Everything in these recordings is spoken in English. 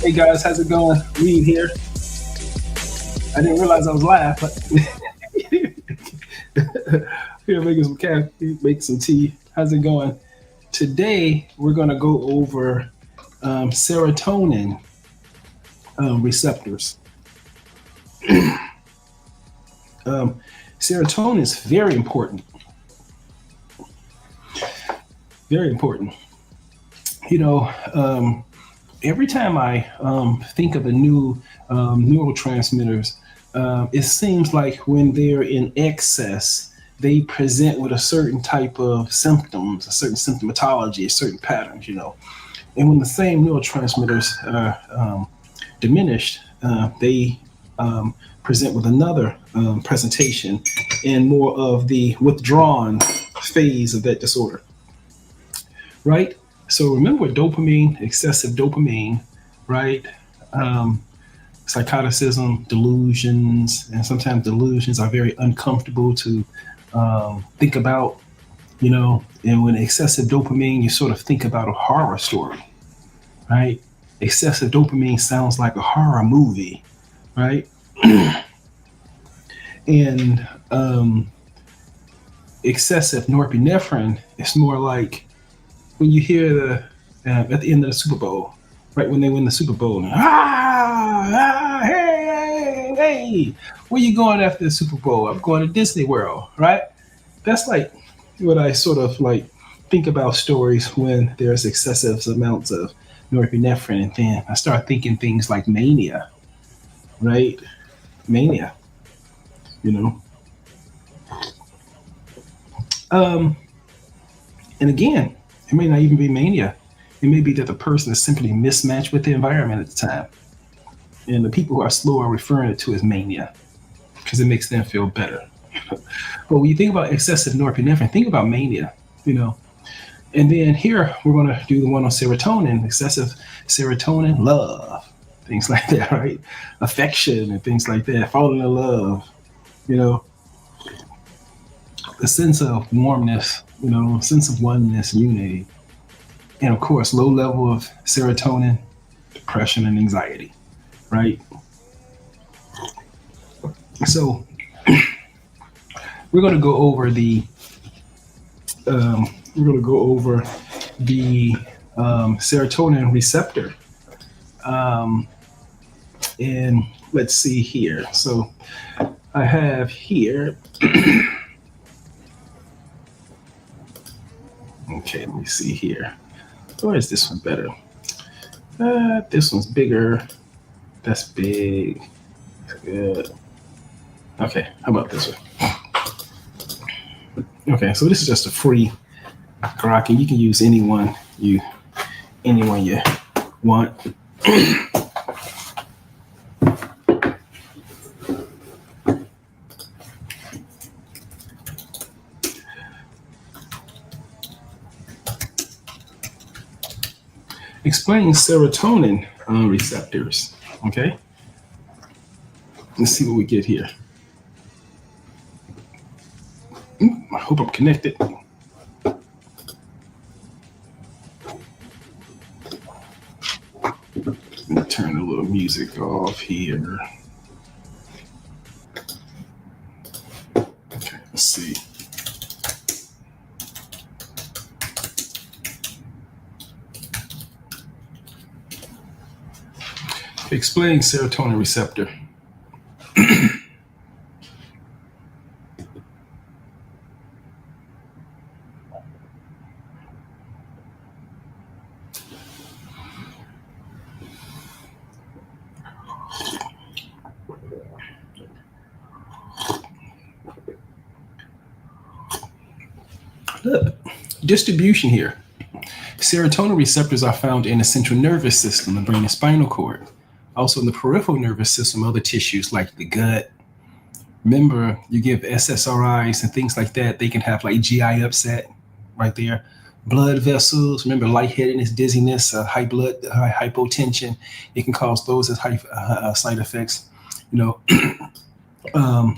Hey guys, how's it going? Reed here. I didn't realize I was live, but here making some coffee, make some tea. How's it going? Today we're going to go over serotonin receptors. Um, Serotonin is very important. Very important. You know, every time I think of a new neurotransmitters, it seems like when they're in excess, they present with a certain type of symptoms, a certain symptomatology, a certain patterns, And when the same neurotransmitters are diminished, they present with another presentation in more of the withdrawn phase of that disorder, right? So remember dopamine, excessive dopamine, right? Psychoticism, delusions, and sometimes delusions are very uncomfortable to think about, and when excessive dopamine, you sort of think about a horror story, right? Excessive dopamine sounds like a horror movie, right? And excessive norepinephrine is more like when you hear at the end of the Super Bowl, right when they win the Super Bowl, hey, hey, where you going after the Super Bowl? I'm going to Disney World, right? That's like what I sort of like think about stories when there's excessive amounts of norepinephrine, and then I start thinking things like mania, right? Mania, you know. And again, it may not even be mania. It may be that the person is simply mismatched with the environment at the time. And the people who are slow are referring it to as mania because it makes them feel better. But when you think about excessive norepinephrine, think about mania, And then here we're going to do the one on serotonin, excessive serotonin, love, things like that, right? Affection and things like that, falling in love, the sense of warmness, sense of oneness, unity. And of course, low level of serotonin, depression and anxiety, right? So we're going to go over the serotonin receptor. And let's see here. So I have here. Okay, let me see here. Or is this one better? This one's bigger. That's big. That's good. Okay, how about this one? Okay, so this is just a free grok, and you can use anyone you want. Explain serotonin receptors. Okay, let's see what we get here. I hope I'm connected. Let me turn a little music off here. Okay, let's see. Explain serotonin receptor. Look, distribution here. Serotonin receptors are found in the central nervous system, the brain and spinal cord. Also in the peripheral nervous system, other tissues like the gut. Remember, you give SSRIs and things like that, they can have like GI upset right there. Blood vessels, remember lightheadedness, dizziness, high hypotension. It can cause those as side effects.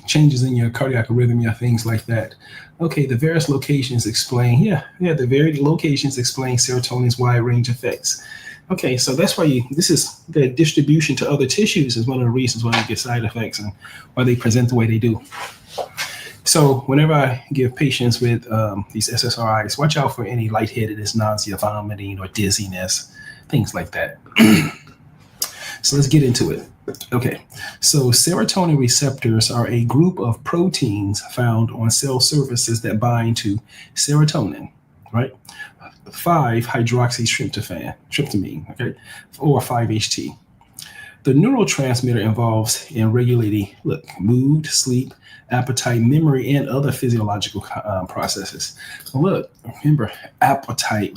Changes in your cardiac arrhythmia, things like that. Okay, the various locations explain, the various locations explain serotonin's wide range effects. Okay, so that's why this is the distribution to other tissues is one of the reasons why you get side effects and why they present the way they do. So whenever I give patients with these SSRIs, watch out for any lightheadedness, nausea, vomiting, or dizziness, things like that. So let's get into it. Okay, so serotonin receptors are a group of proteins found on cell surfaces that bind to serotonin, right? 5-hydroxytryptamine, okay, or 5-HT. The neurotransmitter involves in regulating, mood, sleep, appetite, memory, and other physiological processes. Remember appetite.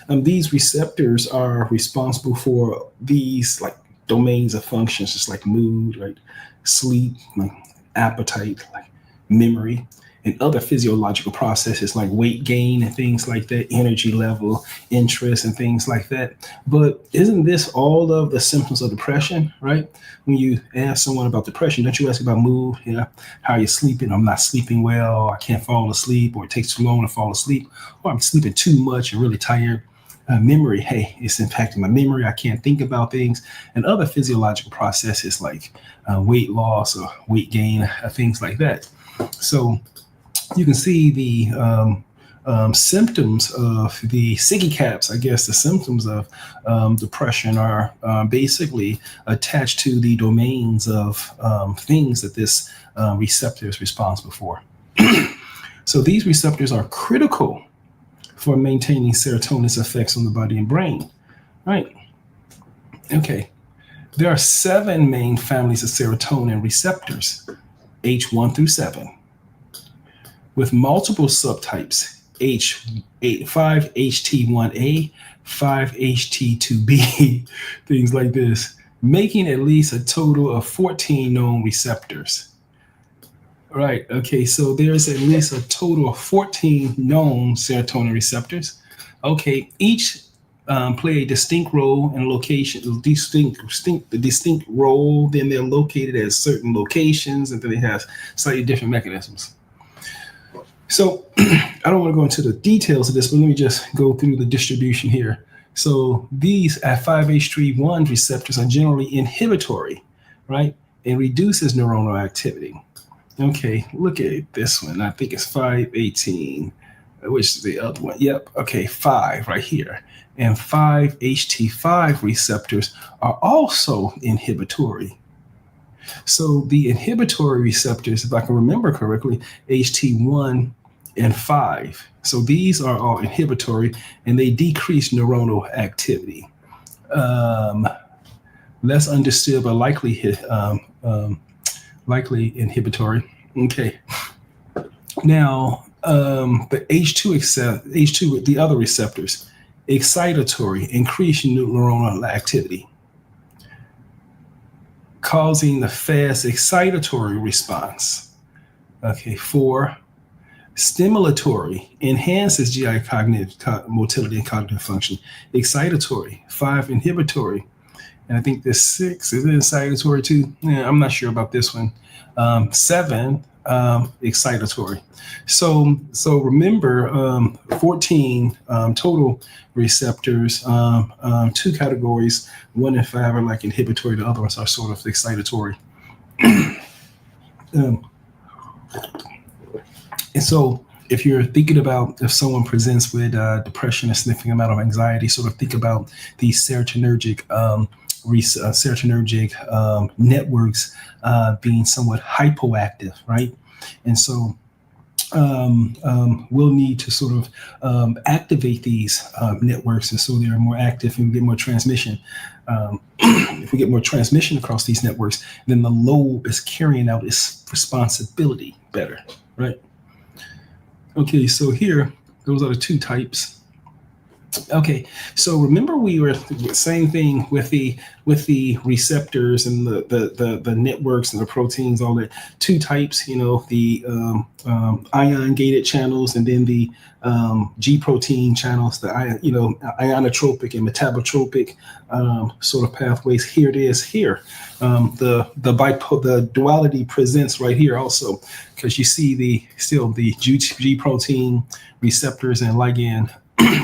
These receptors are responsible for these like domains of functions, just like mood, right, sleep, like appetite, like memory, and other physiological processes like weight gain and things like that, energy level, interest, and things like that. But isn't this all of the symptoms of depression, right? When you ask someone about depression, don't you ask about mood? Yeah, how are you sleeping? I'm not sleeping well. I can't fall asleep, or it takes too long to fall asleep, or I'm sleeping too much and really tired. Memory, hey, it's impacting my memory. I can't think about things, and other physiological processes like weight loss or weight gain, things like that. So you can see the symptoms of the SIGI caps. I guess the symptoms of depression are basically attached to the domains of things that this receptor is responsible for. So these receptors are critical for maintaining serotonin's effects on the body and brain, right? Okay, there are 7 main families of serotonin receptors, H1 through 7. With multiple subtypes, 5-HT1A, 5-HT2B, things like this, making at least a total of 14 known receptors. Right, okay, so there's at least a total of 14 known serotonin receptors. Okay, each play a distinct role and location, distinct role, then they're located at certain locations, and then they have slightly different mechanisms. So I don't want to go into the details of this, but let me just go through the distribution here. So these at 5-HT1 receptors are generally inhibitory, right? It reduces neuronal activity. Okay, look at this one. I think it's 5-18, which is the other one. Yep, okay, 5 right here. And 5-HT5 receptors are also inhibitory. So the inhibitory receptors, if I can remember correctly, HT1 and 5. So these are all inhibitory, and they decrease neuronal activity. Less understood, but likely inhibitory. Okay. Now, the H2, the other receptors, excitatory, increase neuronal activity, causing the fast excitatory response. Okay, 4, stimulatory, enhances GI cognitive motility and cognitive function. Excitatory, 5, inhibitory. And I think the 6, is it excitatory too? Yeah, I'm not sure about this one. 7, excitatory. So remember, 14 total receptors, 2 categories, 1 and 5 are like inhibitory, the other ones are sort of excitatory. And so if you're thinking about if someone presents with depression, a significant amount of anxiety, sort of think about these serotonergic networks being somewhat hypoactive, right? And so we'll need to sort of activate these networks, and so they're more active and get more transmission. If we get more transmission across these networks, then the lobe is carrying out its responsibility better, right? Okay, so here, those are the 2 types. Okay, so remember we were same thing with the receptors and the networks and the proteins, all that 2 types, the ion gated channels, and then the G protein channels, the ionotropic and metabotropic sort of pathways. Here it is here. The duality presents right here also, because you see the G protein receptors and ligand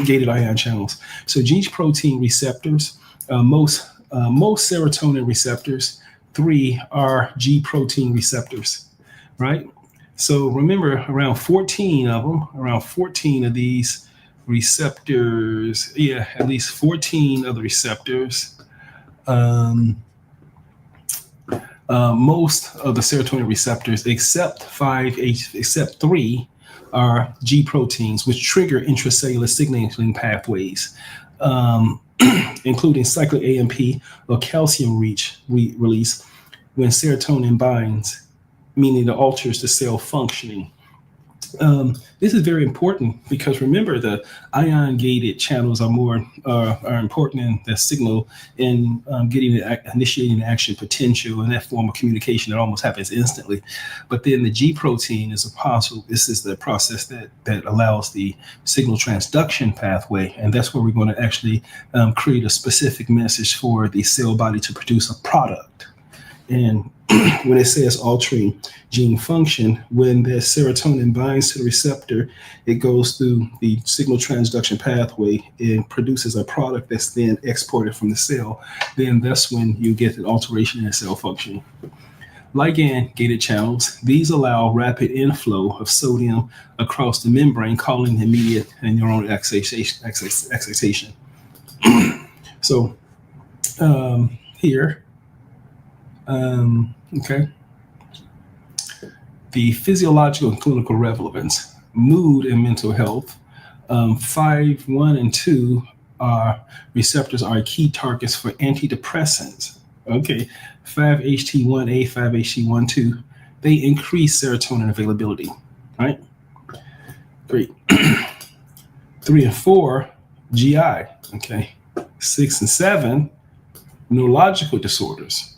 gated ion channels. So G protein receptors, most serotonin receptors, 3 are G protein receptors, right? So remember, around 14 of these receptors, yeah, at least 14 of the receptors. Most of the serotonin receptors, except 3, are G proteins, which trigger intracellular signaling pathways, including cyclic AMP or calcium release when serotonin binds, meaning it alters the cell functioning. This is very important because remember the ion gated channels are important in the signal in initiating the action potential and that form of communication that almost happens instantly. But then the G protein is a possible. This is the process that allows the signal transduction pathway, and that's where we're going to actually create a specific message for the cell body to produce a product. And when it says altering gene function, when the serotonin binds to the receptor, it goes through the signal transduction pathway and produces a product that's then exported from the cell. Then that's when you get an alteration in cell function. Ligand gated channels, these allow rapid inflow of sodium across the membrane, calling immediate and neuronal excitation. So here, okay. The physiological and clinical relevance, mood and mental health. 5, 1, and 2 receptors are key targets for antidepressants. Okay, 5-HT1A, 5-HT1-2, they increase serotonin availability, right? Great. 3 and 4, GI. Okay, 6 and 7, neurological disorders.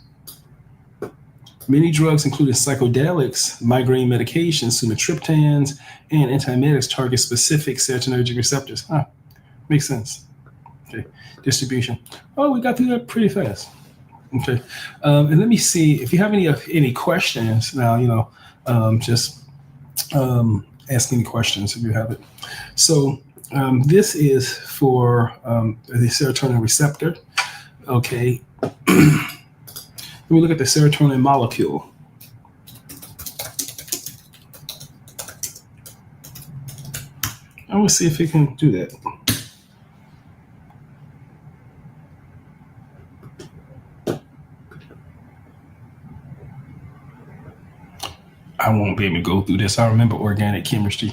Many drugs, including psychedelics, migraine medications, sumatriptans, and antiemetics, target specific serotonergic receptors. Makes sense. Okay, distribution. Oh, we got through that pretty fast. Okay, and let me see if you have any questions now. Just ask any questions if you have it. So this is for the serotonin receptor. Okay. Let me look at the serotonin molecule. I will see if we can do that. I won't be able to go through this. I remember organic chemistry.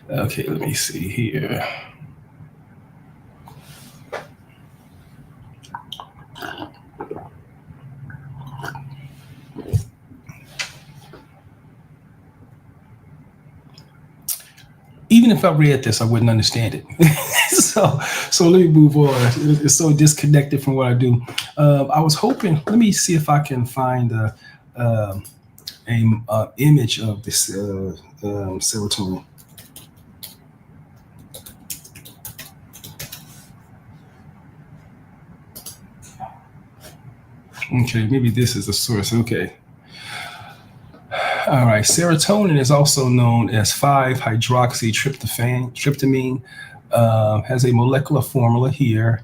Okay, let me see here. Even if I read this, I wouldn't understand it. so let me move on. It's so disconnected from what I do. I was hoping. Let me see if I can find a image of this serotonin. Okay, maybe this is the source. Okay. All right. Serotonin is also known as 5-hydroxytryptamine. Has a molecular formula here.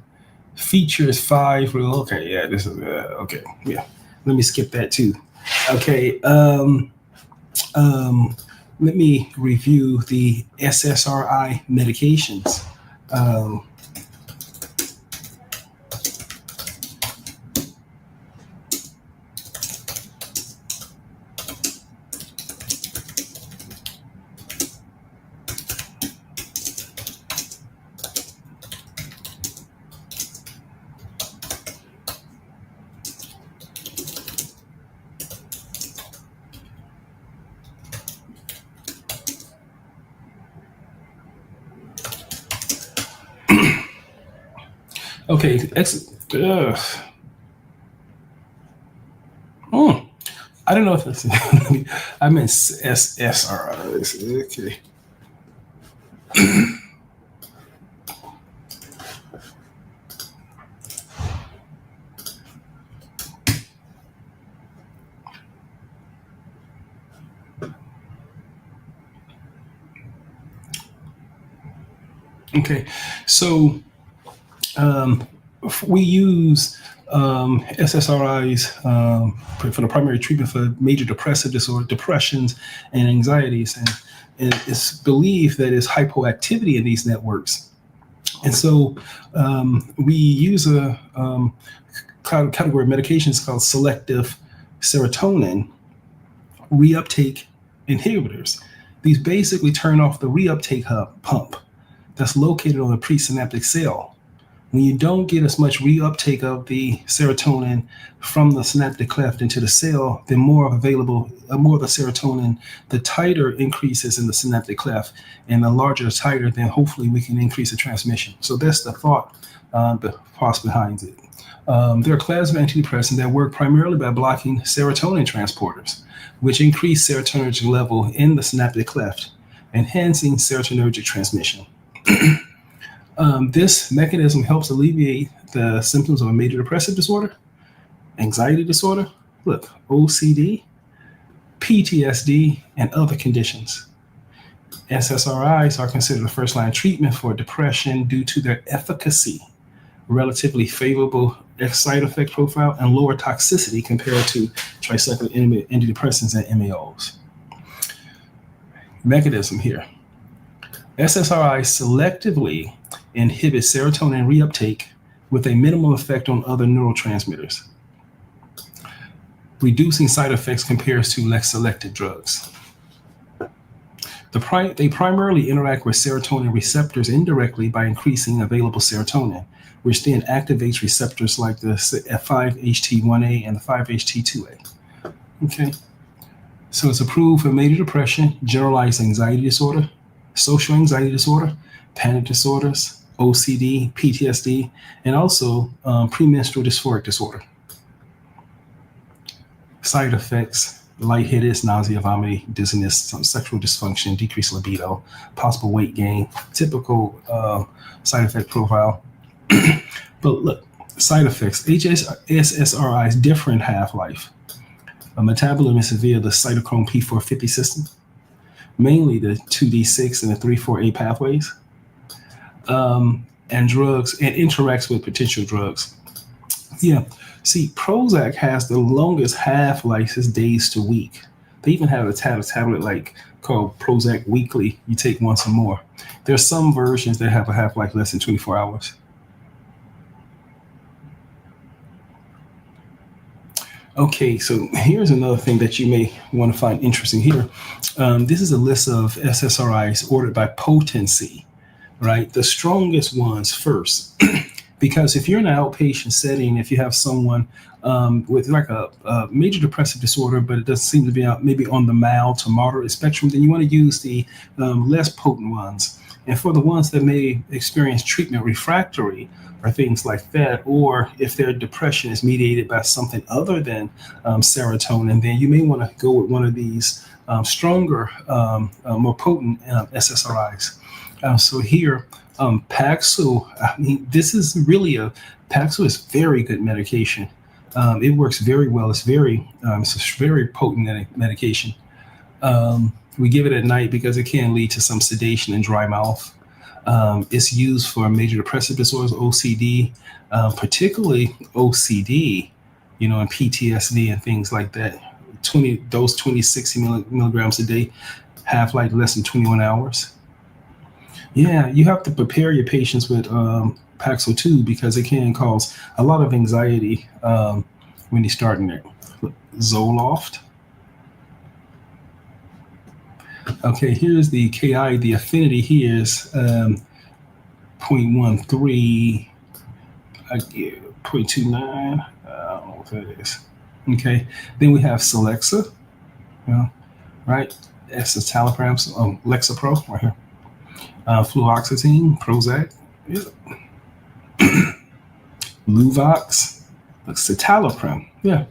Features 5. Okay. Yeah. This is okay. Yeah. Let me skip that too. Okay. Let me review the SSRI medications. Okay. I don't know if it's. I meant SSRI. Okay. Okay, so um, we use SSRIs for the primary treatment for major depressive disorder, depressions, and anxieties, and it's believed that it's hypoactivity in these networks. And so we use a category of medications called selective serotonin reuptake inhibitors. These basically turn off the reuptake pump that's located on the presynaptic cell. When you don't get as much reuptake of the serotonin from the synaptic cleft into the cell, then more of the serotonin, the tighter increases in the synaptic cleft, and the larger the titer, then hopefully we can increase the transmission. So that's the thought behind it. There are classes of antidepressants that work primarily by blocking serotonin transporters, which increase serotonergic level in the synaptic cleft, enhancing serotonergic transmission. This mechanism helps alleviate the symptoms of a major depressive disorder, anxiety disorder, OCD, PTSD, and other conditions. SSRIs are considered a first-line treatment for depression due to their efficacy, relatively favorable side effect profile, and lower toxicity compared to tricyclic antidepressants and MAOs. Mechanism here. SSRIs selectively inhibit serotonin reuptake with a minimal effect on other neurotransmitters, reducing side effects compared to less selective drugs. They primarily interact with serotonin receptors indirectly by increasing available serotonin, which then activates receptors like the 5-HT1A and the 5-HT2A. Okay, so it's approved for major depression, generalized anxiety disorder, social anxiety disorder, panic disorders, OCD, PTSD, and also premenstrual dysphoric disorder. Side effects: lightheadedness, nausea, vomiting, dizziness, some sexual dysfunction, decreased libido, possible weight gain, typical side effect profile. But look, side effects. SSRIs different half-life. A metabolism is via the cytochrome P450 system, mainly the 2D6 and the 3,4,8 pathways, and drugs, and interacts with potential drugs. Yeah, see, Prozac has the longest half-life, is days to week. They even have a tablet like called Prozac Weekly. You take once or more. There's some versions that have a half-life less than 24 hours. Okay, so here's another thing that you may want to find interesting here. This is a list of SSRIs ordered by potency, right? The strongest ones first. Because if you're in an outpatient setting, if you have someone with like a major depressive disorder, but it doesn't seem to be maybe on the mild to moderate spectrum, then you want to use the less potent ones. And for the ones that may experience treatment refractory or things like that, or if their depression is mediated by something other than serotonin, then you may want to go with one of these stronger, more potent SSRIs. So here, Paxil, I mean, this is really Paxil is very good medication. It works very well. It's a very potent medication. We give it at night because it can lead to some sedation and dry mouth. It's used for major depressive disorders, OCD, particularly OCD, and PTSD and things like that. 60 milligrams a day, half-life less than 21 hours. Yeah, you have to prepare your patients with Paxil too, because it can cause a lot of anxiety when you're starting it. Zoloft. Okay, here's the Ki. The affinity here is 0.13, 0.29. I don't know what that is. Okay, then we have Celexa, right? Escitalopram, Lexapro, right here. Fluoxetine, Prozac, Luvox, citalopram. Yeah,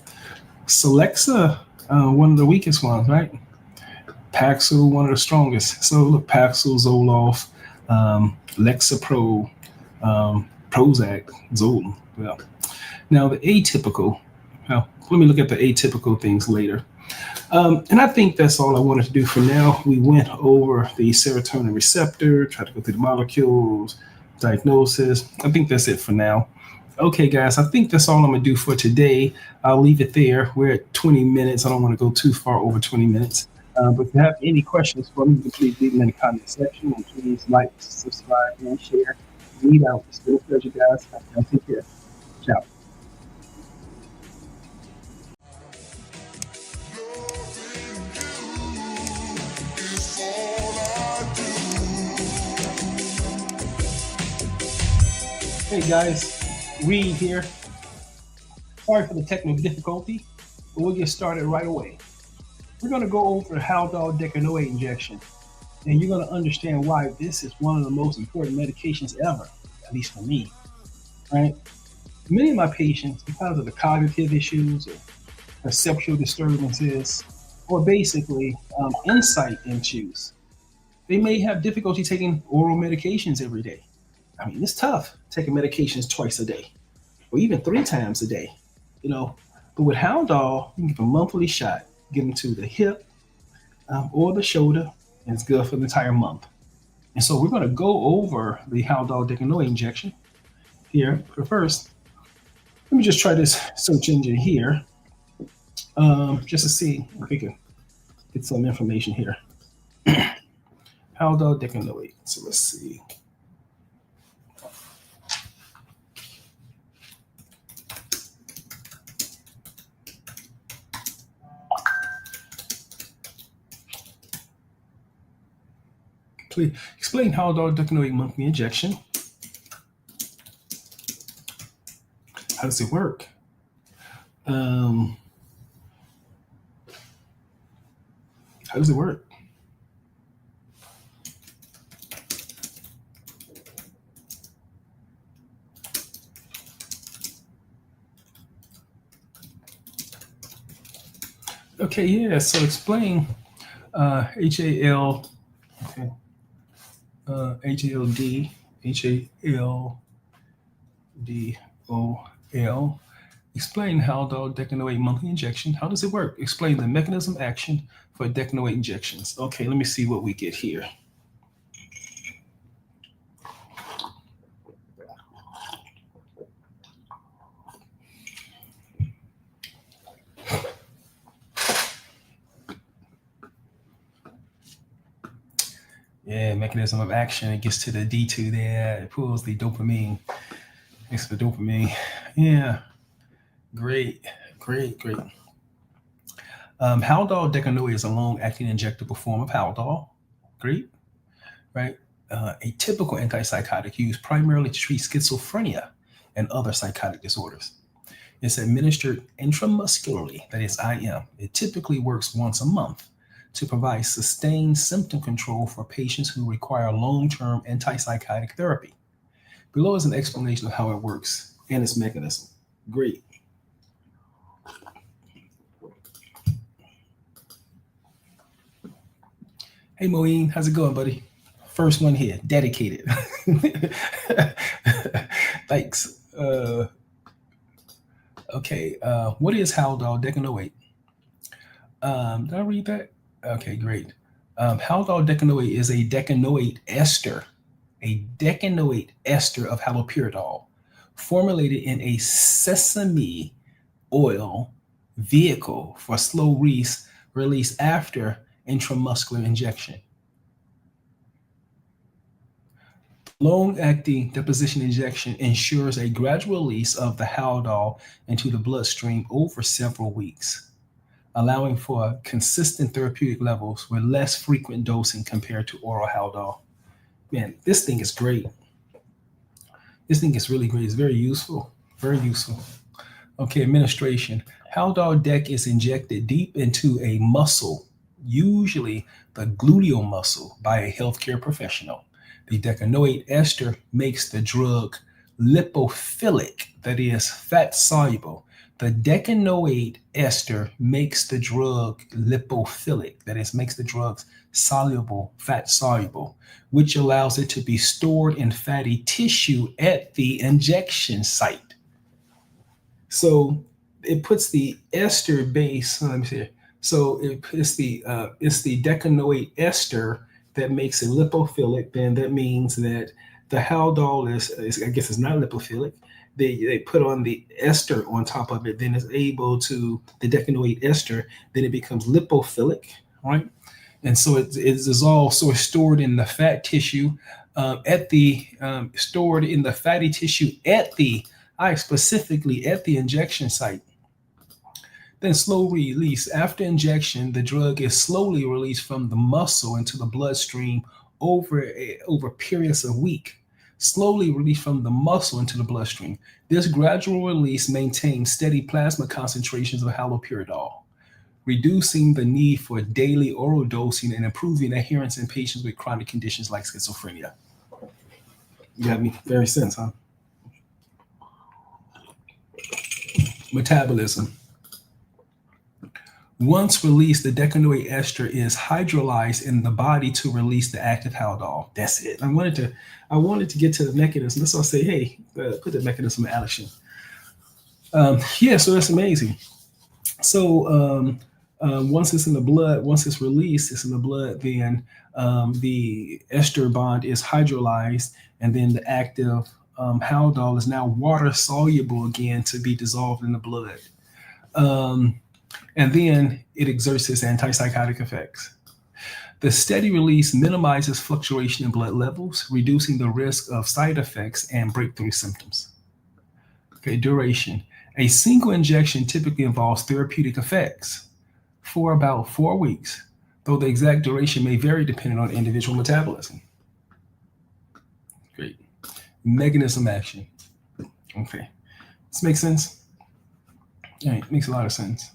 Celexa, one of the weakest ones, right? Paxil, one of the strongest. So look, Paxil, Zoloft, Lexapro, Prozac, Zolin. Well, now the atypical. Now let me look at the atypical things later. And I think that's all I wanted to do for now. We went over the serotonin receptor, tried to go through the molecules, diagnosis. I think that's it for now. Okay, guys, I think that's all I'm going to do for today. I'll leave it there. We're at 20 minutes. I don't want to go too far over 20 minutes. But if you have any questions for me, you can please leave them in the comment section. And please like, subscribe, and share. Read out. It's been a pleasure, guys. Take care. Ciao. Hey guys, Reed here. Sorry for the technical difficulty, but we'll get started right away. We're going to go over Haldol decanoate injection, and you're going to understand why this is one of the most important medications ever, at least for me. Right? Many of my patients, because of the cognitive issues or perceptual disturbances, or basically insight issues, they may have difficulty taking oral medications every day. I mean, it's tough taking medications twice a day or even 3 times a day, But with Haldol, you can give a monthly shot, get them to the hip or the shoulder, and it's good for the entire month. And so we're going to go over the Haldol decanoate injection here. But first, let me just try this search engine here just to see if we can get some information here. Haldol decanoate. So let's see. Please explain Haldol decanoate monthly injection. How does it work? How does it work? Okay, yeah. So explain HAL. Okay. HALD, HALDOL. Explain Haldol decanoate monthly injection. How does it work? Explain the mechanism of action for decanoate injections. Okay, let me see what we get here. Yeah, mechanism of action. It gets to the D2 there. It pulls the dopamine. Makes the dopamine. Yeah. Great. Haldol decanoate is a long-acting injectable form of Haldol. Great. Right. A typical antipsychotic used primarily to treat schizophrenia and other psychotic disorders. It's administered intramuscularly, that is IM. It typically works once a month to provide sustained symptom control for patients who require long-term antipsychotic therapy. Below is an explanation of how it works and its mechanism. Great. Hey, Moeen, how's it going, buddy? First one here, dedicated. Thanks. Okay, what is Haldol decanoate? Did I read that? Okay, great. Haldol decanoate is a decanoate ester of haloperidol formulated in a sesame oil vehicle for slow release after intramuscular injection. Long-acting deposition injection ensures a gradual release of the Haldol into the bloodstream over several weeks, allowing for consistent therapeutic levels with less frequent dosing compared to oral Haldol. Man, this thing is great. This thing is really great. It's very useful. Very useful. Okay, administration. Haldol Dec is injected deep into a muscle, usually the gluteal muscle, by a healthcare professional. The decanoate ester makes the drug lipophilic, that is, fat soluble. The decanoate ester makes the drug lipophilic, that is, makes the drugs soluble, fat soluble, which allows it to be stored in fatty tissue at the injection site. So it puts the ester base, let me see here. So it's the decanoate ester that makes it lipophilic. Then that means that the Haldol is, I guess it's not lipophilic. They put on the ester on top of it, then it's able to the decanoate ester, then it becomes lipophilic, right? And so it's dissolved, so it's stored in the fat tissue, at the stored in the fatty tissue at the I specifically at the injection site. Then slow release. After injection, the drug is slowly released from the muscle into the bloodstream over periods of weeks. Slowly released from the muscle into the bloodstream. This gradual release maintains steady plasma concentrations of haloperidol, reducing the need for daily oral dosing and improving adherence in patients with chronic conditions like schizophrenia. You got me? Very sense, huh? Metabolism. Once released, the decanoate ester is hydrolyzed in the body to release the active haldol. That's it. I wanted to get to the mechanism. So I'll say, hey, put the mechanism of action. Yeah, so that's amazing. So once it's in the blood, once it's released, it's in the blood, then the ester bond is hydrolyzed, and then the active haldol is now water soluble again to be dissolved in the blood. And then it exerts its antipsychotic effects. The steady release minimizes fluctuation in blood levels, reducing the risk of side effects and breakthrough symptoms. Okay, duration. A single injection typically involves therapeutic effects for about 4 weeks, though the exact duration may vary depending on individual metabolism. Great. Mechanism action. Okay, this makes sense? All right, makes a lot of sense.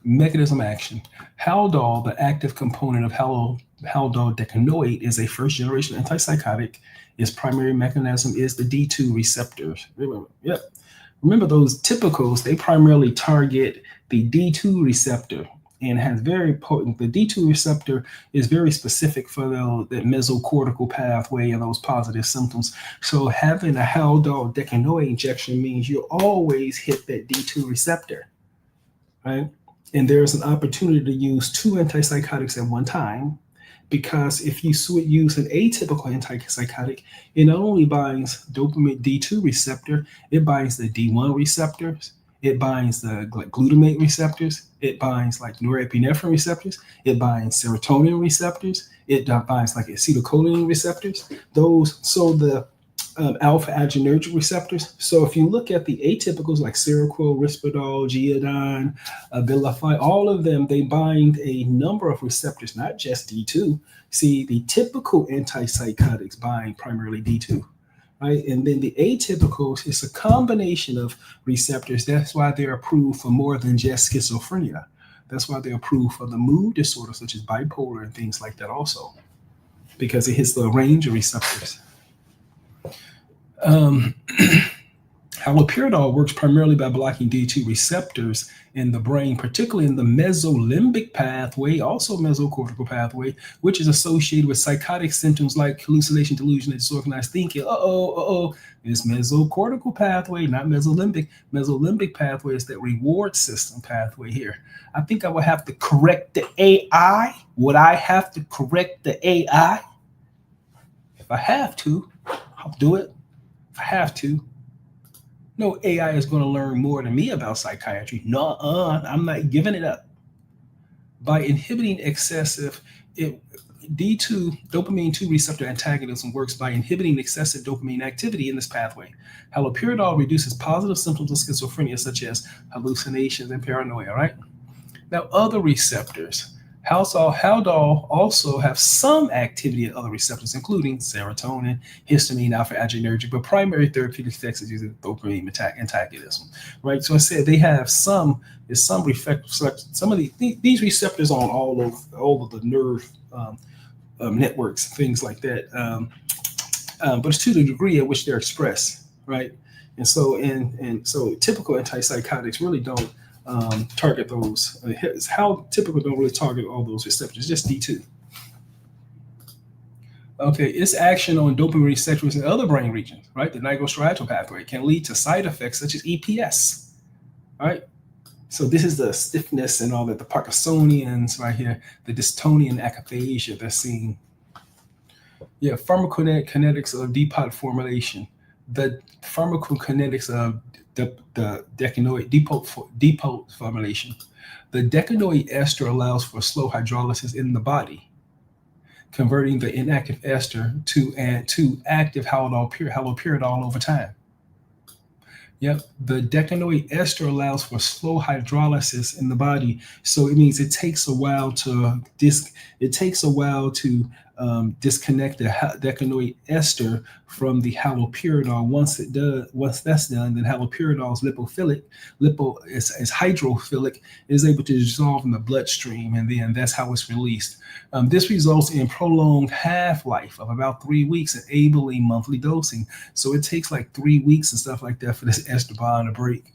Mechanism action. Haldol, the active component of haldol decanoate, is a first-generation antipsychotic. Its primary mechanism is the D2 receptors. Remember those typicals, they primarily target the D2 receptor and has very potent, the D2 receptor is very specific for that mesocortical pathway and those positive symptoms. So having a haldol decanoate injection means you always hit that D2 receptor. Right? And there's an opportunity to use 2 antipsychotics at one time, because if you use an atypical antipsychotic, it not only binds dopamine D2 receptor, it binds the D1 receptors, it binds the glutamate receptors, it binds like norepinephrine receptors, it binds serotonin receptors, it binds like acetylcholine receptors. So the alpha adrenergic receptors. So if you look at the atypicals like Seroquel, Risperdal, Geodon, Abilify, all of them, they bind a number of receptors, not just D2. See, the typical antipsychotics bind primarily D2, right? And then the atypicals is a combination of receptors. That's why they're approved for more than just schizophrenia. That's why they're approved for the mood disorders such as bipolar and things like that also, because it hits the range of receptors. Haloperidol works primarily by blocking D2 receptors in the brain, particularly in the mesolimbic pathway, also mesocortical pathway, which is associated with psychotic symptoms like hallucination, delusion, and disorganized thinking. It's mesocortical pathway, not mesolimbic. Mesolimbic pathway is that reward system pathway here. I think I would have to correct the AI. Would I have to correct the AI? If I have to, I'll do it. I have to. No AI is going to learn more than me about psychiatry. No, I'm not giving it up. By inhibiting excessive, D2 dopamine 2 receptor antagonism works by inhibiting excessive dopamine activity in this pathway. Haloperidol reduces positive symptoms of schizophrenia such as hallucinations and paranoia, right? Now, other receptors. Haldol also have some activity at other receptors, including serotonin, histamine, alpha adrenergic, but primary therapeutic effects is using dopamine antagonism, right? So I said they have some of these receptors on all of the nerve networks, things like that, but it's to the degree at which they're expressed, right? And so typical antipsychotics really don't target those. How typical don't really target all those receptors, just D2. Okay, its action on dopamine receptors in other brain regions, right? The nigrostriatal pathway can lead to side effects such as EPS, right? So this is the stiffness and all that, the Parkinsonians right here, the dystonia akathisia that's seen. Yeah, pharmacokinetics of depot formulation. The pharmacokinetics of the decanoate depot formulation. The decanoate ester allows for slow hydrolysis in the body, converting the inactive ester to active haloperidol over time. Yep, the decanoate ester allows for slow hydrolysis in the body, so it means it takes a while to disconnect the decanoate ester from the haloperidol. Once that's done, then haloperidol is is hydrophilic, is able to dissolve in the bloodstream, and then that's how it's released. This results in prolonged half-life of about 3 weeks, enabling monthly dosing. So it takes like 3 weeks and stuff like that for this ester bond to break.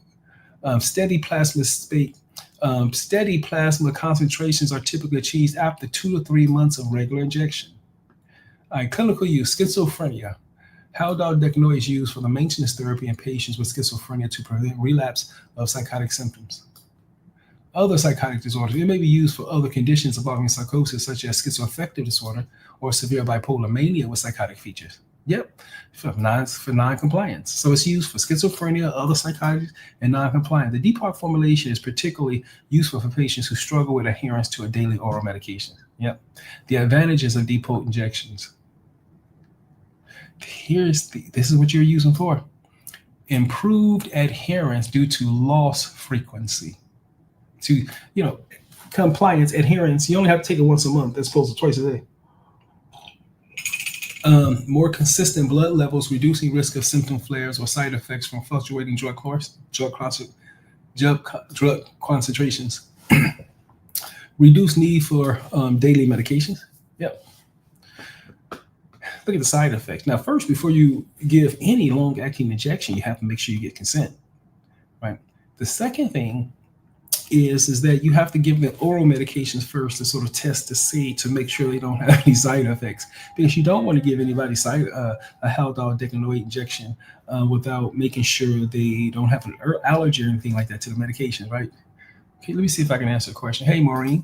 Steady plasma concentrations are typically achieved after 2 to 3 months of regular injection. Clinical use, schizophrenia. Haldol decanoate is used for the maintenance therapy in patients with schizophrenia to prevent relapse of psychotic symptoms. Other psychotic disorders. It may be used for other conditions involving psychosis, such as schizoaffective disorder or severe bipolar mania with psychotic features. Yep, for non-compliance. So it's used for schizophrenia, other psychotics, and non-compliance. The depot formulation is particularly useful for patients who struggle with adherence to a daily oral medication. Yep. The advantages of depot injections. This is what you're using for. Improved adherence due to loss frequency. To, compliance, adherence, you only have to take it once a month as opposed to twice a day. More consistent blood levels, reducing risk of symptom flares or side effects from fluctuating drug concentrations. Reduced need for daily medications. Yep. Look at the side effects. Now, first, before you give any long-acting injection, you have to make sure you get consent, right? The second thing is that you have to give them oral medications first to sort of test to make sure they don't have any side effects, because you don't want to give anybody a Haldol decanoate injection without making sure they don't have an allergy or anything like that to the medication, right? Okay, let me see if I can answer the question. Hey, Maureen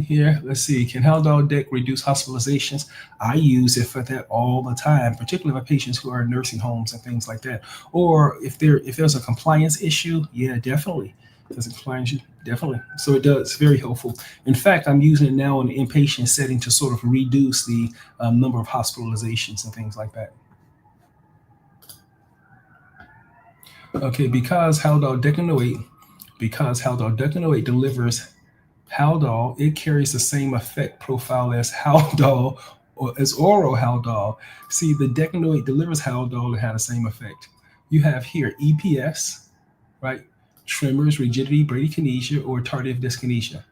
here. Let's see. Can Haldol Dec reduce hospitalizations? I use it for that all the time, particularly my patients who are in nursing homes and things like that. Or if there's a compliance issue, yeah, definitely. Does it compliance issue? Definitely. So it does. Very helpful. In fact, I'm using it now in the inpatient setting to sort of reduce the number of hospitalizations and things like that. Okay, because Haldol decanoate delivers Haldol, it carries the same effect profile as Haldol or as oral Haldol. See, the decanoate delivers Haldol to have the same effect. You have here EPS, right? Tremors, rigidity, bradykinesia, or tardive dyskinesia.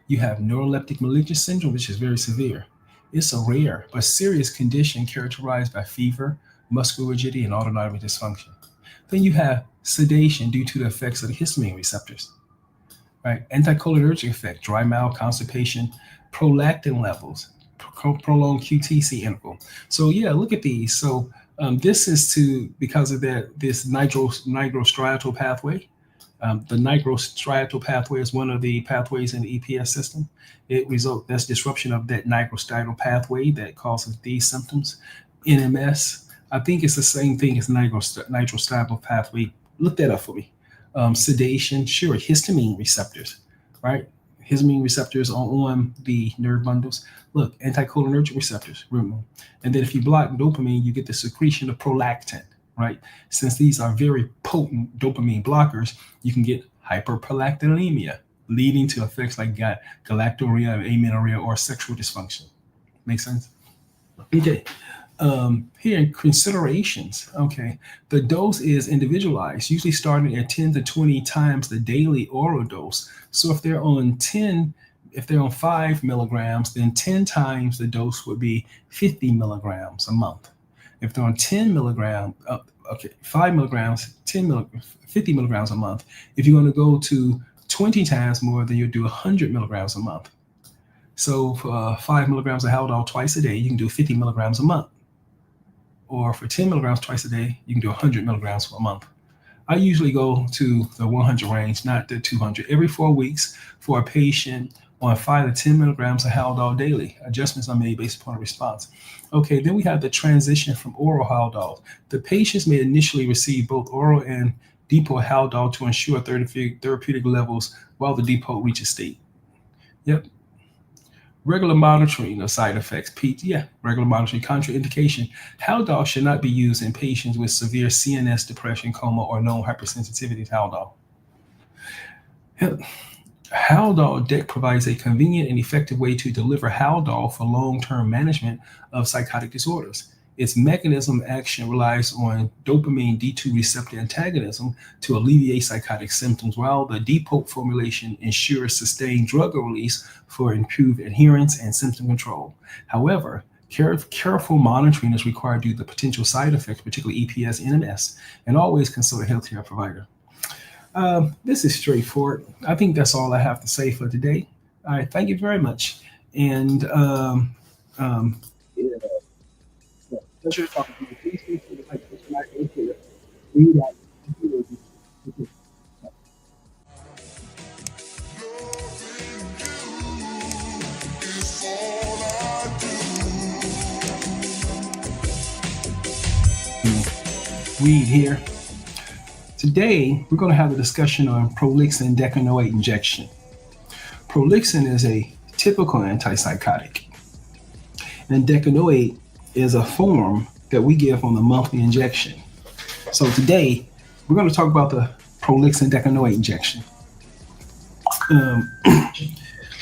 You have neuroleptic malignant syndrome, which is very severe. It's a rare but serious condition characterized by fever, muscular rigidity, and autonomic dysfunction. Then you have sedation due to the effects of the histamine receptors. Right, anticholinergic effect, dry mouth, constipation, prolactin levels, prolonged QTC interval. So yeah, look at these. So this is because of this nigrostriatal pathway. The nigrostriatal pathway is one of the pathways in the EPS system. That's disruption of that nigrostriatal pathway that causes these symptoms. NMS, I think it's the same thing as nigrostriatal pathway. Look that up for me. Sedation, sure, histamine receptors, right? Histamine receptors are on the nerve bundles. Look, anticholinergic receptors, and then if you block dopamine, you get the secretion of prolactin, right? Since these are very potent dopamine blockers, you can get hyperprolactinemia, leading to effects like galactorrhea, amenorrhea, or sexual dysfunction. Make sense? Okay. Here in considerations, okay, the dose is individualized, usually starting at 10 to 20 times the daily oral dose. So if they're on 5 milligrams, then 10 times the dose would be 50 milligrams a month. If they're on 10 milligrams, 5 milligrams, 50 milligrams a month. If you're going to go to 20 times more, then you'll do 100 milligrams a month. So for 5 milligrams of Haldol twice a day, you can do 50 milligrams a month. Or for 10 milligrams twice a day, you can do 100 milligrams a month. I usually go to the 100 range, not the 200, every 4 weeks for a patient on 5 to 10 milligrams of Haldol daily. Adjustments are made based upon a response. Okay, then we have the transition from oral Haldol. The patients may initially receive both oral and depot Haldol to ensure therapeutic levels while the depot reaches state. Yep. Regular monitoring of side effects. Regular monitoring. Contraindication. Haldol should not be used in patients with severe CNS depression, coma, or known hypersensitivity to Haldol. Yep. Haldol deck provides a convenient and effective way to deliver Haldol for long-term management of psychotic disorders. Its mechanism of action relies on dopamine D2 receptor antagonism to alleviate psychotic symptoms, while the depot formulation ensures sustained drug release for improved adherence and symptom control. However, careful monitoring is required due to the potential side effects, particularly EPS and MS, and always consult a healthcare provider. This is straightforward. I think that's all I have to say for today. All right, thank you very much. And yeah, pleasure talking to you. Please feel free to like, subscribe, and share. Read out. Read here. Today, we're going to have a discussion on Prolixin decanoate injection. Prolixin is a typical antipsychotic, and decanoate is a form that we give on the monthly injection. So today, we're going to talk about the Prolixin decanoate injection.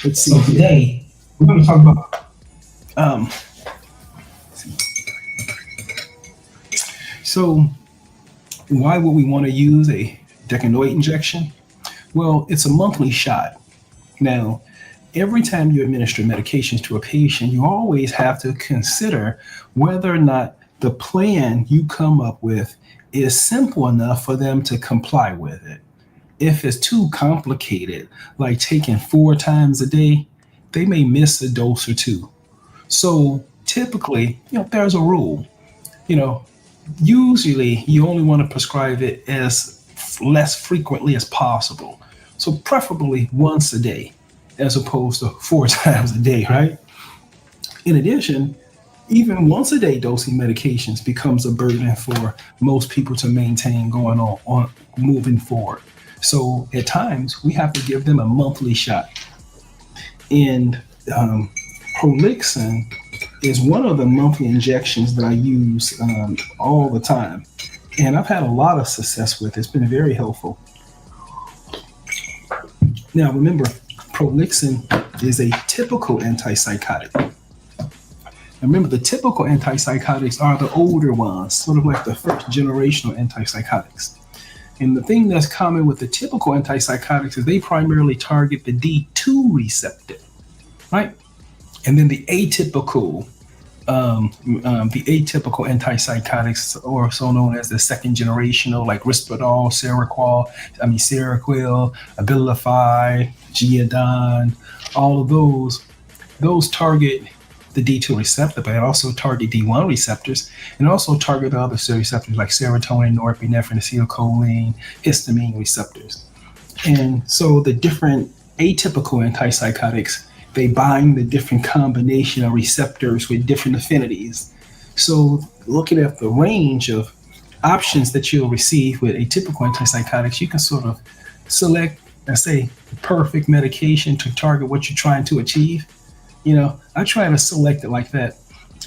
Let's see. So today, we're going to talk about. So why would we want to use a decanoate injection? Well, it's a monthly shot. Now, every time you administer medications to a patient, you always have to consider whether or not the plan you come up with is simple enough for them to comply with it. If it's too complicated, like taking 4 times a day, they may miss a dose or two. So typically, there's a rule. Usually you only want to prescribe it as less frequently as possible. So preferably once a day, as opposed to 4 times a day, right? In addition, even once a day dosing medications becomes a burden for most people to maintain going on moving forward. So at times we have to give them a monthly shot. And Prolixin is one of the monthly injections that I use all the time. And I've had a lot of success with it. It's been very helpful. Now, remember, Prolixin is a typical antipsychotic. Now, remember, the typical antipsychotics are the older ones, sort of like the first generational antipsychotics. And the thing that's common with the typical antipsychotics is they primarily target the D2 receptor, right? And then the atypical antipsychotics, or so known as the second generational, like Risperdal, Seroquel, Abilify, Geodon, all of those target the D2 receptor, but they also target D1 receptors, and also target the other receptors like serotonin, norepinephrine, acetylcholine, histamine receptors. And so the different atypical antipsychotics, they bind the different combination of receptors with different affinities. So looking at the range of options that you'll receive with atypical antipsychotics, you can sort of select, let's say, the perfect medication to target what you're trying to achieve. I try to select it like that.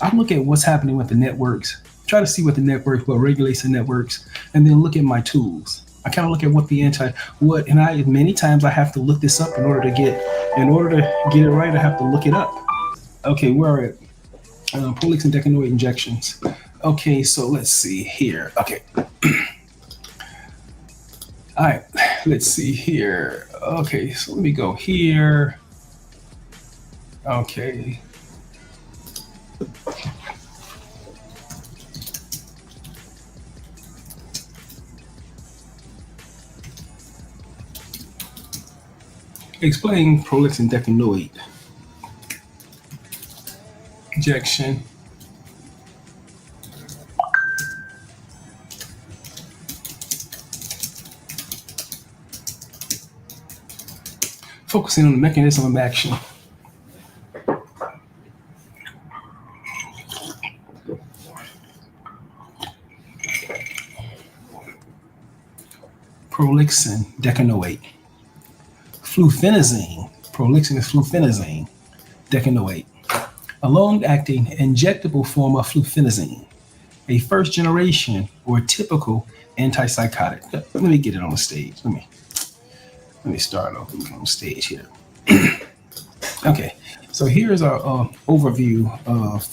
I look at what's happening with the networks, try to see what regulates the networks, and then look at my tools. I kind of look at and many times I have to look this up in order to get it right. I have to look it up. Okay, we're at Prolixin decanoate injections. Okay, so let's see here. Okay. All right, let's see here. Okay, so let me go here. Okay. Explain Prolixin decanoate injection. focusing on the mechanism of action. Prolixin decanoate. Fluphenazine. Prolixin is fluphenazine decanoate. A long-acting injectable form of fluphenazine. A first generation or typical antipsychotic. Let me get it on the stage. Let me start off on the stage here. Okay, so here's our overview of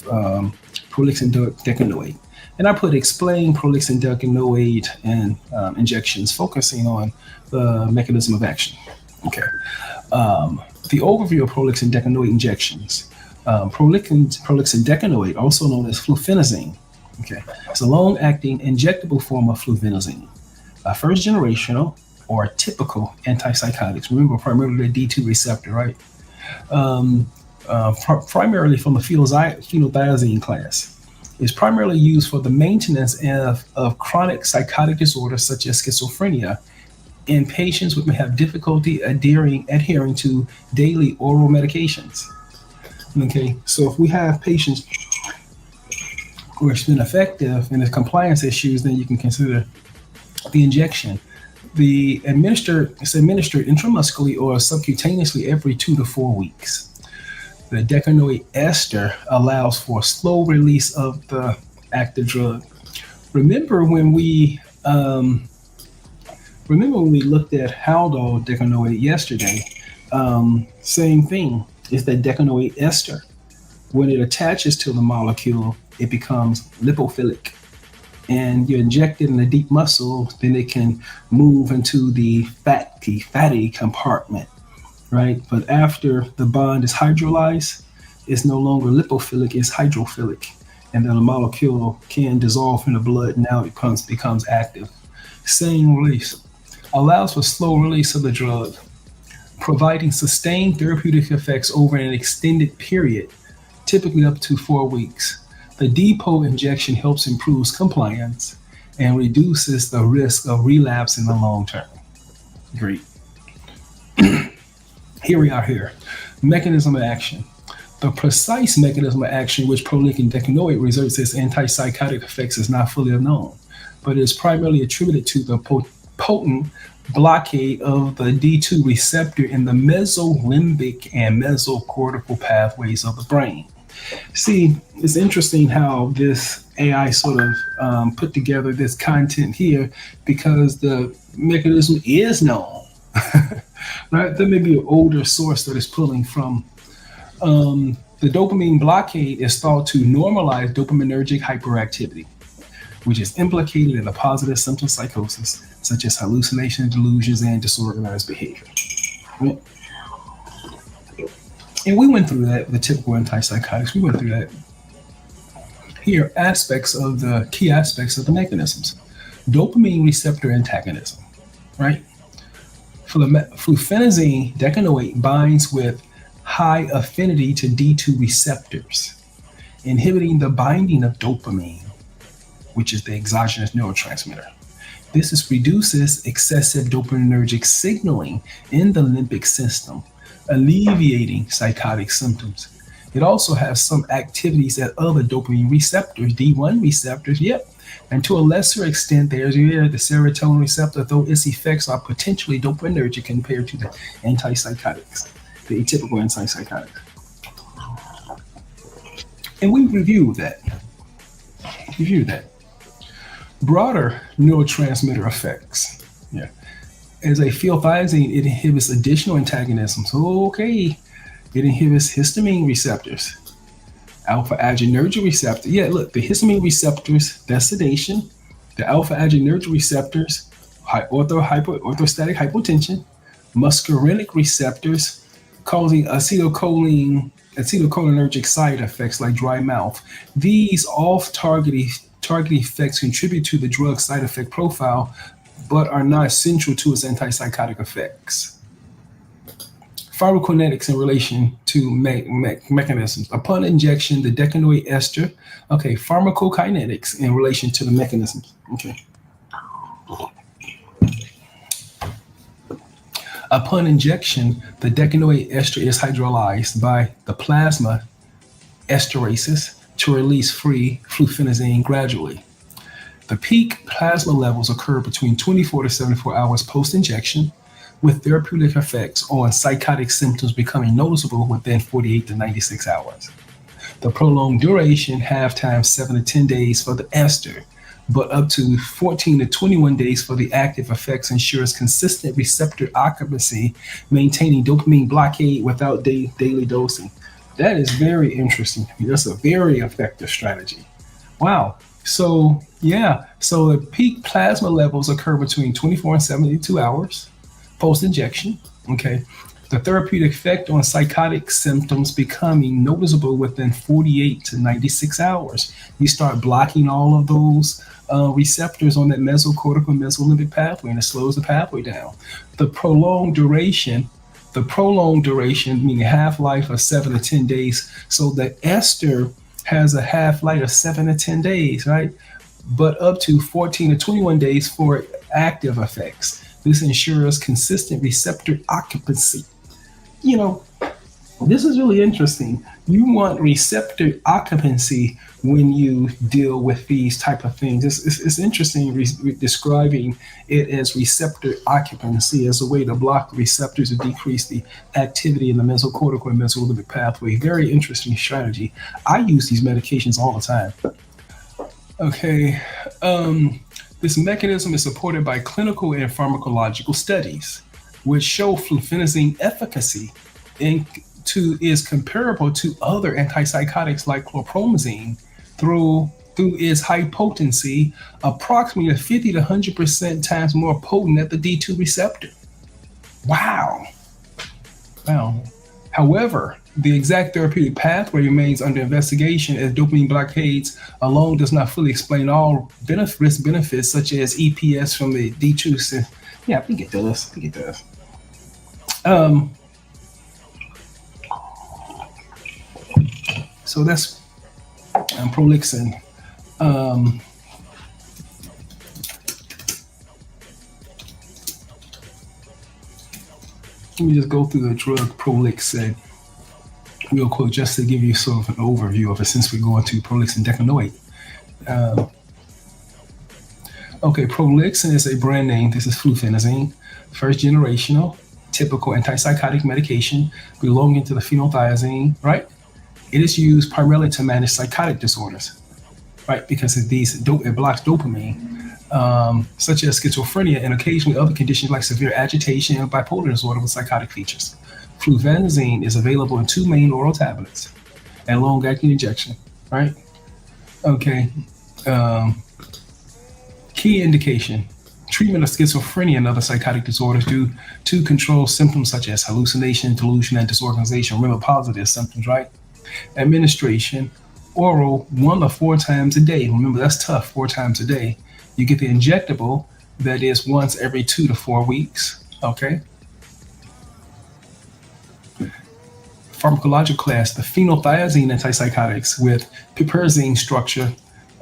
prolixin decanoate. And I put explain prolixin decanoate and injections, focusing on the mechanism of action. Okay, the overview of prolixin decanoate injections. Prolixin decanoate, also known as fluphenazine. Okay, it's a long-acting injectable form of fluphenazine, a first generational or typical antipsychotics. Remember, primarily the D2 receptor, right? Primarily from the phenothiazine class. It's primarily used for the maintenance of chronic psychotic disorders such as schizophrenia in patients who may have difficulty adhering to daily oral medications. Okay, so if we have patients where it's been effective and there's compliance issues, then you can consider the injection. It's administered intramuscularly or subcutaneously every 2 to 4 weeks. The decanoate ester allows for slow release of the active drug. Remember when we looked at Haldol decanoate yesterday, same thing. It's the decanoate ester. When it attaches to the molecule, it becomes lipophilic. And you inject it in the deep muscle, then it can move into the fatty compartment, right? But after the bond is hydrolyzed, it's no longer lipophilic, it's hydrophilic. And then the molecule can dissolve in the blood, and now it becomes active. Same release. Allows for slow release of the drug, providing sustained therapeutic effects over an extended period, typically up to 4 weeks. The depot injection helps improve compliance and reduces the risk of relapse in the long term. Great. Here we are here. Mechanism of action. The precise mechanism of action which prolixin decanoate exerts its antipsychotic effects is not fully known, but it is primarily attributed to the potent blockade of the D2 receptor in the mesolimbic and mesocortical pathways of the brain. See, it's interesting how this AI sort of put together this content here, because the mechanism is known. Right? There may be an older source that is pulling from. The dopamine blockade is thought to normalize dopaminergic hyperactivity, which is implicated in the positive symptom psychosis, such as hallucinations, delusions, and disorganized behavior. Right? And we went through that, the typical antipsychotics, we went through that. Here are key aspects of the mechanisms. Dopamine receptor antagonism, right? Fluphenazine decanoate binds with high affinity to D2 receptors, inhibiting the binding of dopamine, which is the exogenous neurotransmitter. This reduces excessive dopaminergic signaling in the limbic system, alleviating psychotic symptoms. It also has some activities at other dopamine receptors, D1 receptors, and to a lesser extent, there's the serotonin receptor, though its effects are potentially dopaminergic compared to the antipsychotics, the atypical antipsychotics. And we reviewed that. Broader neurotransmitter effects. As a phenothiazine, it inhibits additional antagonisms. It inhibits histamine receptors, alpha-adrenergic receptor. The histamine receptors, that's sedation. The alpha-adrenergic receptors, orthostatic hypotension. Muscarinic receptors, causing acetylcholinergic side effects like dry mouth. These off-target effects contribute to the drug side effect profile, but are not essential to its antipsychotic effects. Pharmacokinetics in relation to mechanisms. Upon injection, the decanoate ester. Pharmacokinetics in relation to the mechanisms. Upon injection, the decanoate ester is hydrolyzed by the plasma esterases to release free flufenazine gradually. The peak plasma levels occur between 24 to 74 hours post injection, with therapeutic effects on psychotic symptoms becoming noticeable within 48 to 96 hours. The prolonged duration, half time 7 to 10 days for the ester, but up to 14 to 21 days for the active effects, ensures consistent receptor occupancy, maintaining dopamine blockade without daily dosing. That is very interesting. That's a very effective strategy. Wow. So, yeah, so the peak plasma levels occur between 24 and 72 hours post injection. Okay. The therapeutic effect on psychotic symptoms becoming noticeable within 48 to 96 hours. You start blocking all of those receptors on that mesocortical and mesolimbic pathway, and it slows the pathway down. The prolonged duration, meaning half-life of 7 to 10 days. So the ester has a half-life of 7 to 10 days, right? But up to 14 to 21 days for active effects. This ensures consistent receptor occupancy. You know, this is really interesting. You want receptor occupancy when you deal with these type of things. It's interesting describing it as receptor occupancy as a way to block the receptors and decrease the activity in the mesocortical and mesolimbic pathway. Very interesting strategy. I use these medications all the time. Okay. This mechanism is supported by clinical and pharmacological studies, which show flufenazine efficacy is comparable to other antipsychotics like chlorpromazine through its high potency, approximately 50 to 100% times more potent at the D2 receptor. Wow. However, the exact therapeutic pathway remains under investigation, as dopamine blockades alone does not fully explain all risk benefits such as EPS from the D2. Yeah, we get to this. So that's Prolixin. Let me just go through the drug Prolixin real quick, just to give you sort of an overview of it, since we're going to Prolixin decanoate. Okay, Prolixin is a brand name. This is flufenazine, first generational, typical antipsychotic medication belonging to the phenothiazine, right? It is used primarily to manage psychotic disorders, right? Because it blocks dopamine, such as schizophrenia and occasionally other conditions like severe agitation and bipolar disorder with psychotic features. Flufenazine is available in 2 main oral tablets and long-acting injection, right? Okay. Key indication: treatment of schizophrenia and other psychotic disorders due to control symptoms such as hallucination, delusion, and disorganization. Remember positive symptoms, right? Administration: oral 1 to 4 times a day. Remember, that's tough, 4 times a day. You get the injectable, that is once every 2 to 4 weeks, okay? Pharmacological class: the phenothiazine antipsychotics with piperazine structure.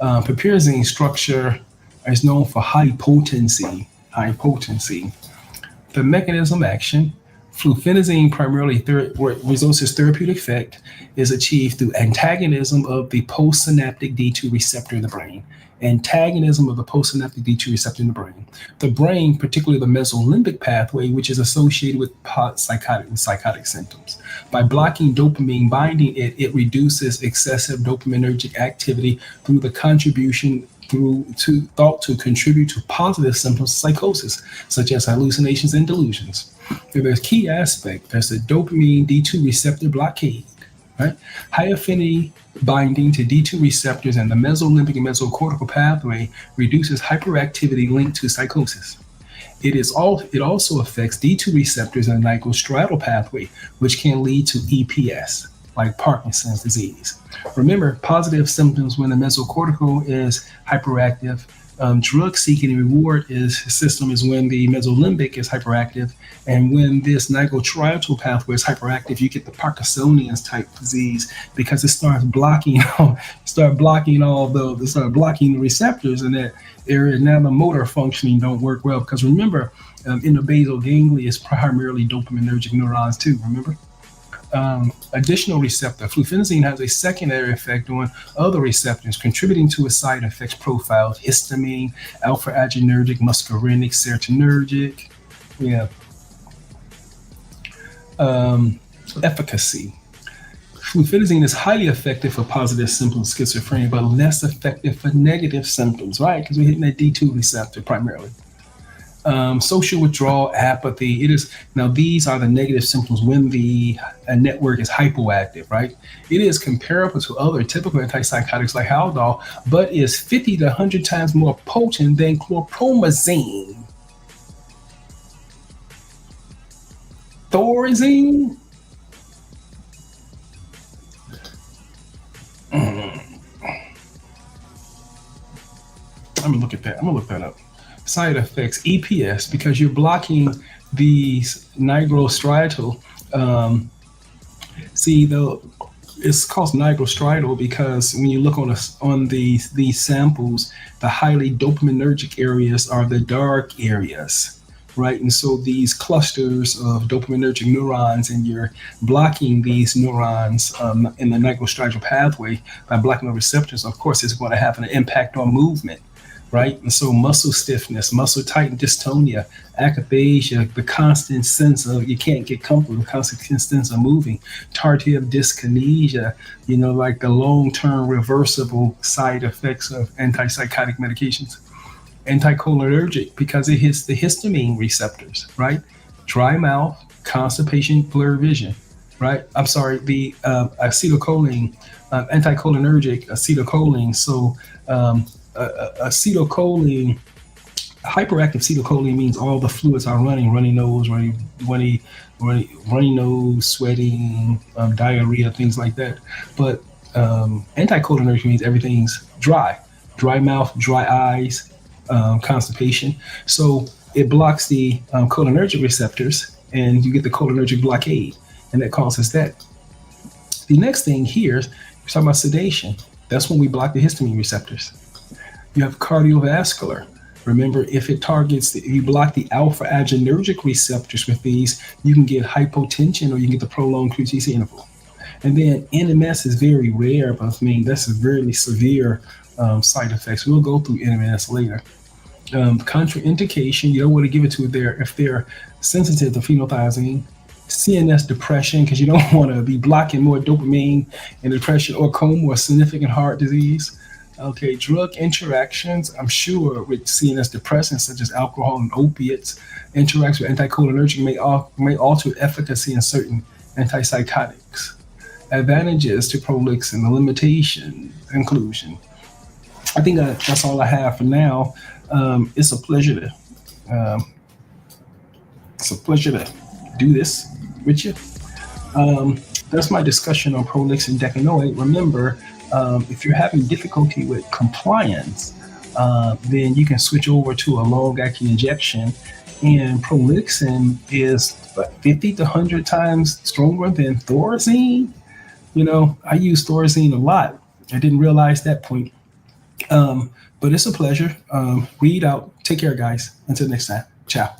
Piperazine structure is known for high potency. The mechanism action: flufenazine primarily results its therapeutic effect is achieved through antagonism of the postsynaptic D2 receptor in the brain. Antagonism of the postsynaptic D2 receptor in the brain. The brain, particularly the mesolimbic pathway, which is associated with psychotic symptoms. By blocking dopamine binding, it reduces excessive dopaminergic activity through the contribution thought to contribute to positive symptoms of psychosis, such as hallucinations and delusions. There's a key aspect. There's the dopamine D2 receptor blockade, right? High affinity binding to D2 receptors and the mesolimbic and mesocortical pathway reduces hyperactivity linked to psychosis. It also affects D2 receptors in the nigrostriatal pathway, which can lead to EPS, like Parkinson's disease. Remember, positive symptoms when the mesocortical is hyperactive, Drug seeking and reward system is when the mesolimbic is hyperactive, and when this nigrostriatal pathway is hyperactive, you get the Parkinsonian type disease because it starts blocking, start blocking the receptors in that area. Now the motor functioning don't work well because remember, in the basal ganglia is primarily dopaminergic neurons too. Remember. Additional receptor. Fluphenazine has a secondary effect on other receptors, contributing to its side effects profile: histamine, alpha-adrenergic, muscarinic, serotonergic. Yeah. Efficacy. Fluphenazine is highly effective for positive symptoms of schizophrenia, but less effective for negative symptoms, right? Because we're hitting that D2 receptor primarily. Social withdrawal, apathy. Now these are the negative symptoms when the network is hypoactive, right? It is comparable to other typical antipsychotics like Haldol, but is 50 to 100 times more potent than chlorpromazine. Thorazine. I'm gonna look at that. I'm gonna look that up. Side effects, EPS, because you're blocking these nigrostriatal. It's called nigrostriatal because when you look on these samples, the highly dopaminergic areas are the dark areas, right? And so these clusters of dopaminergic neurons, and you're blocking these neurons in the nigrostriatal pathway by blocking the receptors. Of course, it's going to have an impact on movement. Right? And so muscle stiffness, muscle tighten, dystonia, akathisia, the constant sense of you can't get comfortable, the constant sense of moving, tardive dyskinesia, like the long-term reversible side effects of antipsychotic medications. Anticholinergic, because it hits the histamine receptors, right? Dry mouth, constipation, blurred vision, right? I'm sorry, the acetylcholine, anticholinergic acetylcholine. So, acetylcholine, hyperactive acetylcholine means all the fluids are runny nose, runny nose, sweating, diarrhea, things like that. But anticholinergic means everything's dry mouth, dry eyes, constipation. So it blocks the cholinergic receptors, and you get the cholinergic blockade, and that causes that. The next thing here, we're talking about sedation. That's when we block the histamine receptors. You have cardiovascular. Remember, if you block the alpha-adrenergic receptors with these, you can get hypotension, or you can get the prolonged QTc interval. And then NMS is very rare, but that's a very severe side effects. We'll go through NMS later. Contraindication, you don't want to give it to if they're sensitive to phenothiazine. CNS depression, because you don't want to be blocking more dopamine in depression, or coma, or significant heart disease. Okay, drug interactions, I'm sure with CNS depressants such as alcohol and opiates, interacts with anticholinergic may alter efficacy in certain antipsychotics. Advantages to Prolixin, the limitation, conclusion. I think that's all I have for now. It's a pleasure to do this with you. That's my discussion on Prolixin decanoate. Remember, if you're having difficulty with compliance, then you can switch over to a long-acting injection. And Prolixin is 50 to 100 times stronger than Thorazine. I use Thorazine a lot. I didn't realize that point. But it's a pleasure. Read out. Take care, guys. Until next time. Ciao.